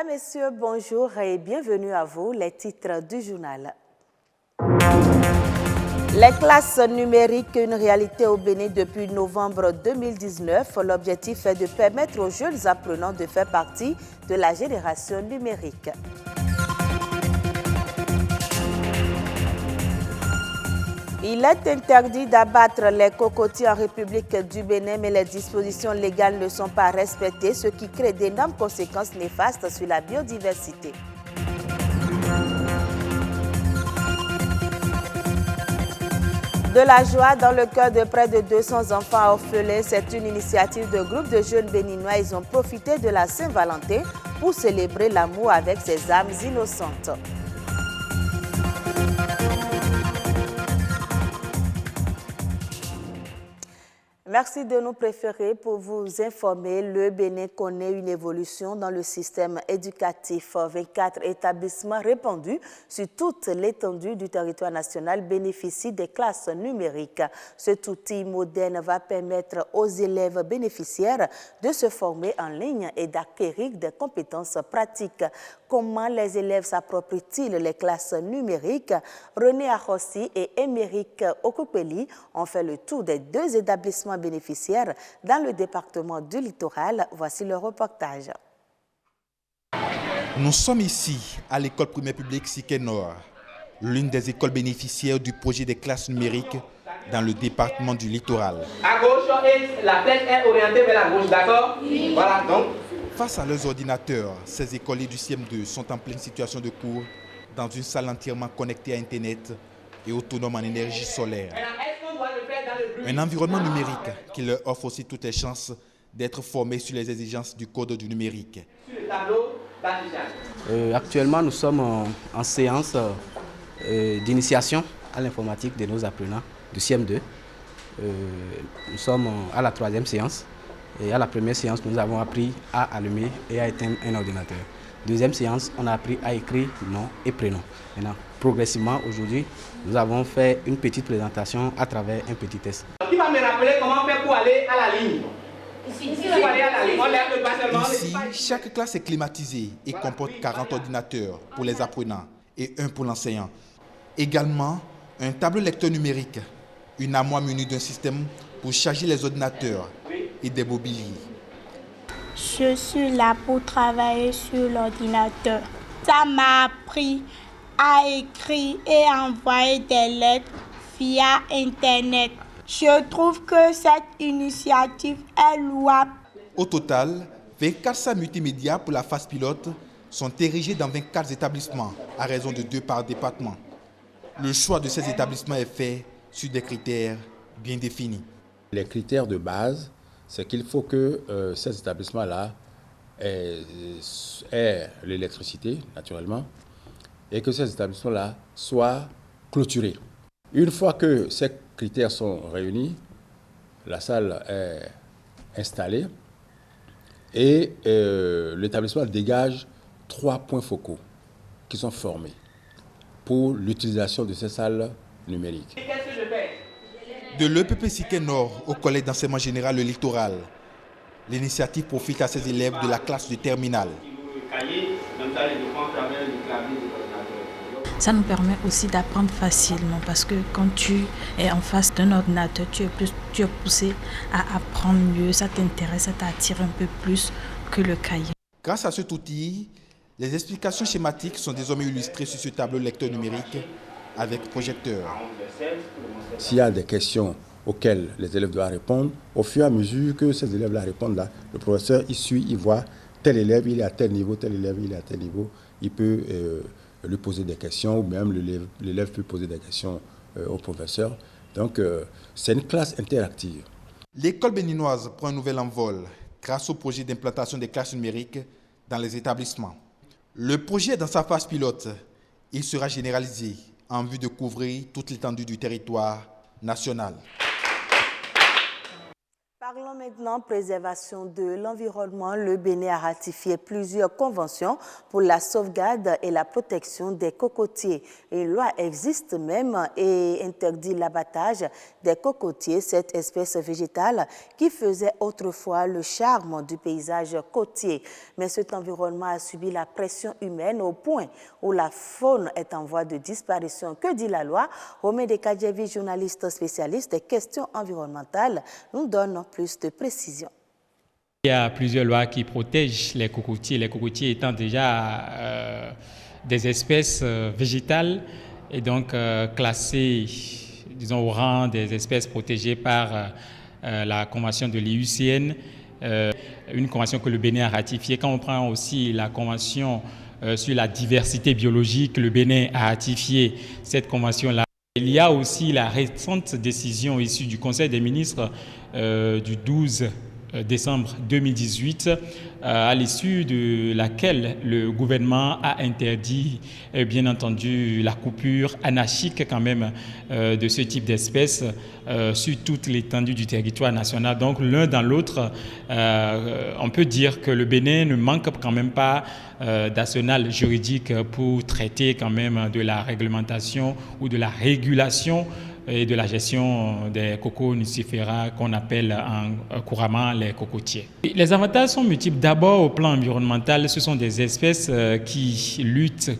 Mesdames, Messieurs, bonjour et bienvenue à vous, les titres du journal. Les classes numériques, une réalité au Bénin depuis novembre 2019. L'objectif est de permettre aux jeunes apprenants de faire partie de la génération numérique. Il est interdit d'abattre les cocotiers en République du Bénin, mais les dispositions légales ne sont pas respectées, ce qui crée d'énormes conséquences néfastes sur la biodiversité. De la joie dans le cœur de près de 200 enfants orphelins, c'est une initiative de groupe de jeunes béninois. Ils ont profité de la Saint-Valentin pour célébrer l'amour avec ces âmes innocentes. Merci de nous préférer pour vous informer. Le Bénin connaît une évolution dans le système éducatif. 24 établissements répandus sur toute l'étendue du territoire national bénéficient des classes numériques. Cet outil moderne va permettre aux élèves bénéficiaires de se former en ligne et d'acquérir des compétences pratiques. Comment les élèves s'approprient-ils les classes numériques? René Arossi et Émeric Okupeli ont fait le tour des deux établissements bénéficiaires dans le département du Littoral. Voici le reportage. Nous sommes ici à l'école primaire publique Siké Nord, l'une des écoles bénéficiaires du projet des classes numériques dans le département du Littoral. À gauche, la flèche est orientée vers la gauche, d'accord? Oui. Voilà, donc. Face à leurs ordinateurs, ces écoliers du CM2 sont en pleine situation de cours dans une salle entièrement connectée à Internet et autonome en énergie solaire. Un environnement numérique qui leur offre aussi toutes les chances d'être formés sur les exigences du code du numérique. Actuellement, nous sommes en séance d'initiation à l'informatique de nos apprenants du CM2. Nous sommes à la 3e séance. Et à la première séance, nous avons appris à allumer et à éteindre un ordinateur. Deuxième séance, on a appris à écrire nom et prénom. Maintenant, progressivement, aujourd'hui, nous avons fait une petite présentation à travers un petit test. Qui va me rappeler comment faire pour aller à la ligne? Ici, chaque classe est climatisée et comporte 40 ordinateurs pour les apprenants et un pour l'enseignant. Également, un tableau lecteur numérique, une armoire munie d'un système pour charger les ordinateurs et des mobiliers. Je suis là pour travailler sur l'ordinateur. Ça m'a appris à écrire et envoyer des lettres via Internet. Je trouve que cette initiative est louable. Au total, 24 salles multimédia pour la phase pilote sont érigées dans 24 établissements à raison de 2 par département. Le choix de ces établissements est fait sur des critères bien définis. Les critères de base, c'est qu'il faut que ces établissements-là aient l'électricité, naturellement, et que ces établissements-là soient clôturés. Une fois que ces critères sont réunis, la salle est installée et l'établissement dégage 3 points focaux qui sont formés pour l'utilisation de ces salles numériques. De l'EPP Siké Nord au collège d'enseignement général Le Littoral, l'initiative profite à ses élèves de la classe de terminale. Ça nous permet aussi d'apprendre facilement parce que quand tu es en face d'un ordinateur, tu es poussé à apprendre mieux, ça t'intéresse, ça t'attire un peu plus que le cahier. Grâce à cet outil, les explications schématiques sont désormais illustrées sur ce tableau lecteur numérique avec projecteur. S'il y a des questions auxquelles les élèves doivent répondre, au fur et à mesure que ces élèves-là répondent, là, le professeur il suit, il voit tel élève il est à tel niveau, tel élève il est à tel niveau, il peut lui poser des questions ou même l'élève peut poser des questions au professeur. Donc c'est une classe interactive. L'école béninoise prend un nouvel envol grâce au projet d'implantation des classes numériques dans les établissements. Le projet est dans sa phase pilote. Il sera généralisé en vue de couvrir toute l'étendue du territoire national. Parlons maintenant préservation de l'environnement. Le Bénin a ratifié plusieurs conventions pour la sauvegarde et la protection des cocotiers. Une loi existe même et interdit l'abattage des cocotiers, cette espèce végétale qui faisait autrefois le charme du paysage côtier. Mais cet environnement a subi la pression humaine au point où la faune est en voie de disparition. Que dit la loi? Romain Dekadjevi, journaliste spécialiste des questions environnementales, nous donne plus de précision. Il y a plusieurs lois qui protègent les cocotiers étant déjà des espèces végétales et donc classées, disons, au rang des espèces protégées par la convention de l'IUCN, une convention que le Bénin a ratifiée. Quand on prend aussi la convention sur la diversité biologique, le Bénin a ratifié cette convention-là. Il y a aussi la récente décision issue du Conseil des ministres du 12 décembre 2018, à l'issue de laquelle le gouvernement a interdit, bien entendu, la coupure anarchique quand même de ce type d'espèces sur toute l'étendue du territoire national. Donc l'un dans l'autre, on peut dire que le Bénin ne manque quand même pas d'arsenal juridique pour traiter quand même de la réglementation ou de la régulation et de la gestion des coconucifera qu'on appelle couramment les cocotiers. Les avantages sont multiples. D'abord, au plan environnemental, ce sont des espèces qui luttent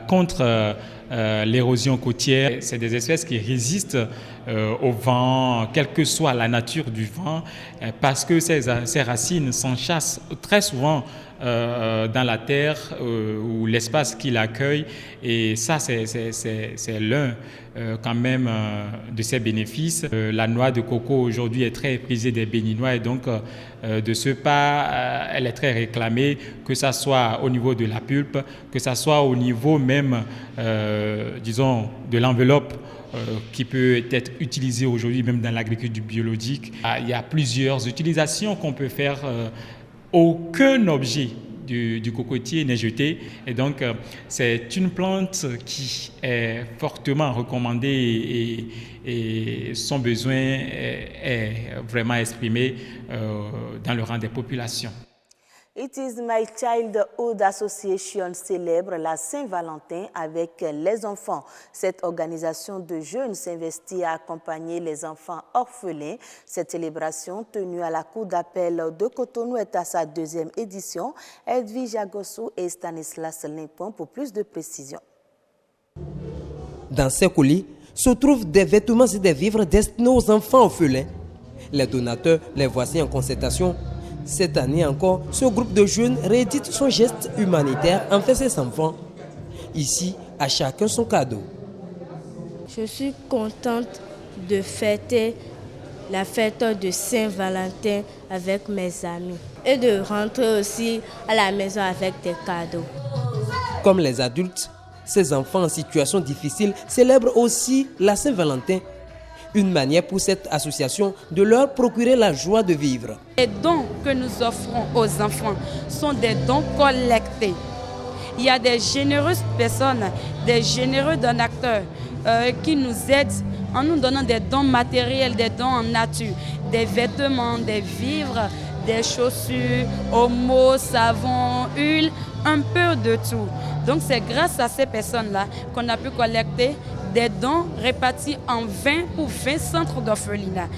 contre l'érosion côtière. C'est des espèces qui résistent au vent, quelle que soit la nature du vent, parce que ces racines s'enchâssent très souvent dans la terre ou l'espace qui l'accueille, et ça c'est l'un quand même de ses bénéfices. La noix de coco aujourd'hui est très prisée des Béninois et donc de ce pas elle est très réclamée, que ça soit au niveau de la pulpe, que ça soit au niveau même disons de l'enveloppe qui peut être utilisée aujourd'hui même dans l'agriculture biologique. Il y a plusieurs utilisations qu'on peut faire. Aucun objet du cocotier n'est jeté et donc c'est une plante qui est fortement recommandée et son besoin est vraiment exprimé dans le rang des populations. It is My Childhood Association célèbre la Saint-Valentin avec les enfants. Cette organisation de jeunes s'investit à accompagner les enfants orphelins. Cette célébration, tenue à la Cour d'appel de Cotonou, est à sa deuxième édition. Edwige Agossou et Stanislas Limpon pour plus de précisions. Dans ces colis se trouvent des vêtements et des vivres destinés aux enfants orphelins. Les donateurs les voici en concertation. Cette année encore, ce groupe de jeunes réédite son geste humanitaire envers ses enfants. Ici, à chacun son cadeau. Je suis contente de fêter la fête de Saint-Valentin avec mes amis et de rentrer aussi à la maison avec des cadeaux. Comme les adultes, ces enfants en situation difficile célèbrent aussi la Saint-Valentin. Une manière pour cette association de leur procurer la joie de vivre. Les dons que nous offrons aux enfants sont des dons collectés. Il y a des généreuses personnes, des généreux donateurs qui nous aident en nous donnant des dons matériels, des dons en nature, des vêtements, des vivres, des chaussures, omo, savon, huile, un peu de tout. Donc c'est grâce à ces personnes-là qu'on a pu collecter des dons répartis en 20 ou 20 centres d'orphelinat.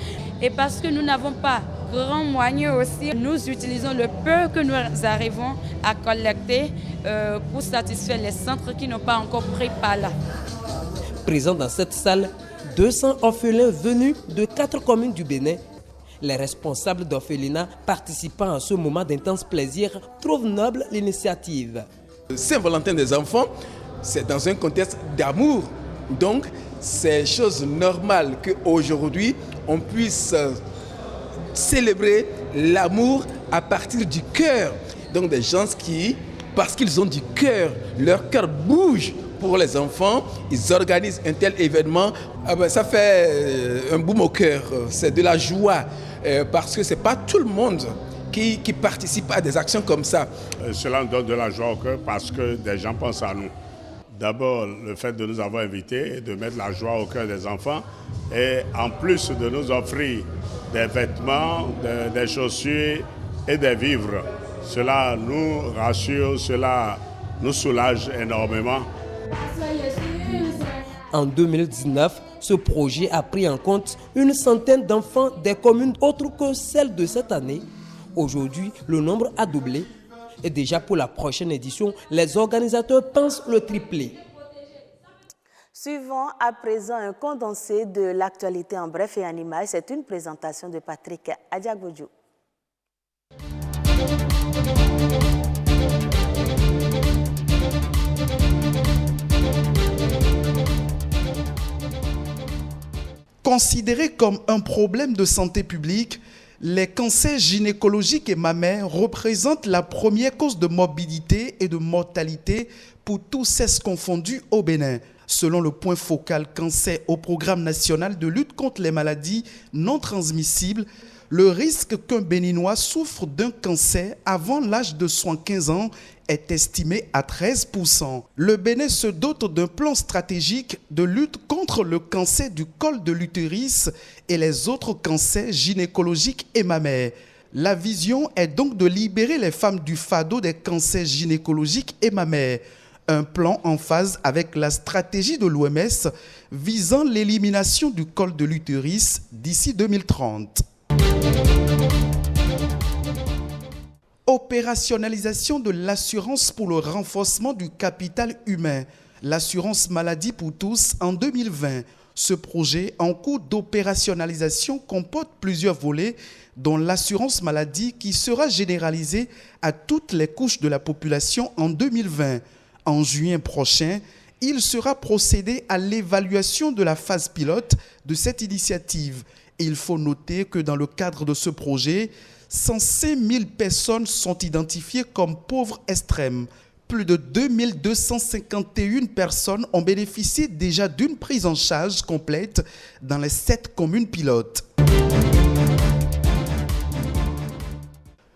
Et parce que nous n'avons pas grand moyen aussi, nous utilisons le peu que nous arrivons à collecter pour satisfaire les centres qui n'ont pas encore pris part là. Présents dans cette salle, 200 orphelins venus de 4 communes du Bénin. Les responsables d'orphelinat participant à ce moment d'intense plaisir trouvent noble l'initiative. Saint-Valentin des enfants, c'est dans un contexte d'amour. Donc, c'est chose normale qu'aujourd'hui, on puisse célébrer l'amour à partir du cœur. Donc, des gens qui, parce qu'ils ont du cœur, leur cœur bouge pour les enfants, ils organisent un tel événement. Ça fait un boum au cœur, c'est de la joie, parce que ce n'est pas tout le monde qui participe à des actions comme ça. Cela nous donne de la joie au cœur parce que des gens pensent à nous. D'abord, le fait de nous avoir invités, de mettre la joie au cœur des enfants et en plus de nous offrir des vêtements, des chaussures et des vivres. Cela nous rassure, cela nous soulage énormément. En 2019, ce projet a pris en compte une centaine d'enfants des communes autres que celles de cette année. Aujourd'hui, le nombre a doublé. Et déjà pour la prochaine édition, les organisateurs pensent le tripler. Suivons à présent un condensé de l'actualité en bref et en images. C'est une présentation de Patrick Adiagbodjou. Considérés comme un problème de santé publique, les cancers gynécologiques et mammaires représentent la première cause de morbidité et de mortalité pour tous sexe confondus au Bénin. Selon le point focal cancer au programme national de lutte contre les maladies non transmissibles, le risque qu'un Béninois souffre d'un cancer avant l'âge de 75 ans est estimé à 13%. Le Bénin se dote d'un plan stratégique de lutte contre le cancer du col de l'utérus et les autres cancers gynécologiques et mammaires. La vision est donc de libérer les femmes du fardeau des cancers gynécologiques et mammaires. Un plan en phase avec la stratégie de l'OMS visant l'élimination du col de l'utérus d'ici 2030. Opérationnalisation de l'assurance pour le renforcement du capital humain, l'assurance maladie pour tous en 2020. Ce projet en cours d'opérationnalisation comporte plusieurs volets, dont l'assurance maladie qui sera généralisée à toutes les couches de la population en 2020. En juin prochain, il sera procédé à l'évaluation de la phase pilote de cette initiative. Il faut noter que dans le cadre de ce projet, 105 000 personnes sont identifiées comme pauvres extrêmes. Plus de 2251 personnes ont bénéficié déjà d'une prise en charge complète dans les 7 communes pilotes.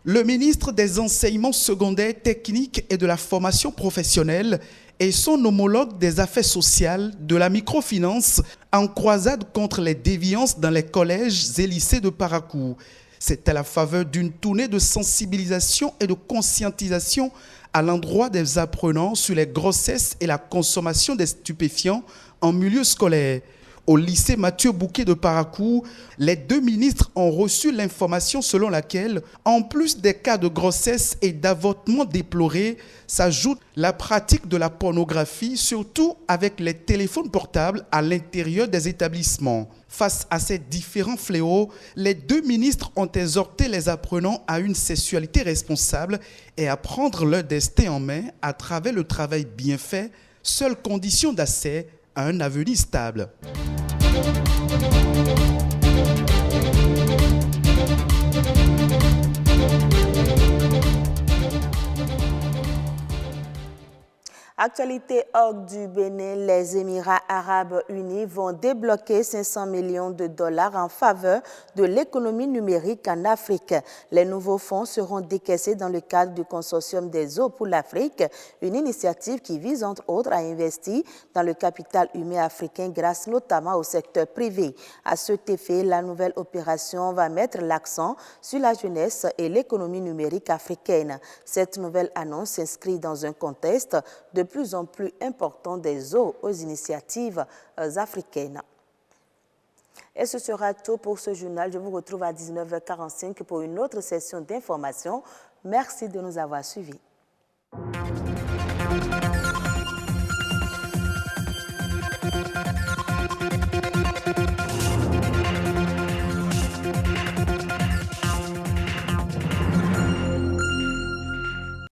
Le ministre des Enseignements secondaires, techniques et de la formation professionnelle et son homologue des affaires sociales, de la microfinance, en croisade contre les déviances dans les collèges et lycées de Parakou. C'est à la faveur d'une tournée de sensibilisation et de conscientisation à l'endroit des apprenants sur les grossesses et la consommation des stupéfiants en milieu scolaire. Au lycée Mathieu Bouquet de Parakou, les 2 ministres ont reçu l'information selon laquelle, en plus des cas de grossesse et d'avortement déplorés, s'ajoute la pratique de la pornographie, surtout avec les téléphones portables à l'intérieur des établissements. Face à ces différents fléaux, les 2 ministres ont exhorté les apprenants à une sexualité responsable et à prendre leur destin en main à travers le travail bien fait, seule condition d'accès à un avenir stable. Actualité hors du Bénin, les Émirats arabes unis vont débloquer 500 millions de dollars en faveur de l'économie numérique en Afrique. Les nouveaux fonds seront décaissés dans le cadre du consortium des eaux pour l'Afrique, une initiative qui vise entre autres à investir dans le capital humain africain grâce notamment au secteur privé. À cet effet, la nouvelle opération va mettre l'accent sur la jeunesse et l'économie numérique africaine. Cette nouvelle annonce s'inscrit dans un contexte de plus en plus important des eaux aux initiatives africaines. Et ce sera tout pour ce journal. Je vous retrouve à 19h45 pour une autre session d'information. Merci de nous avoir suivis.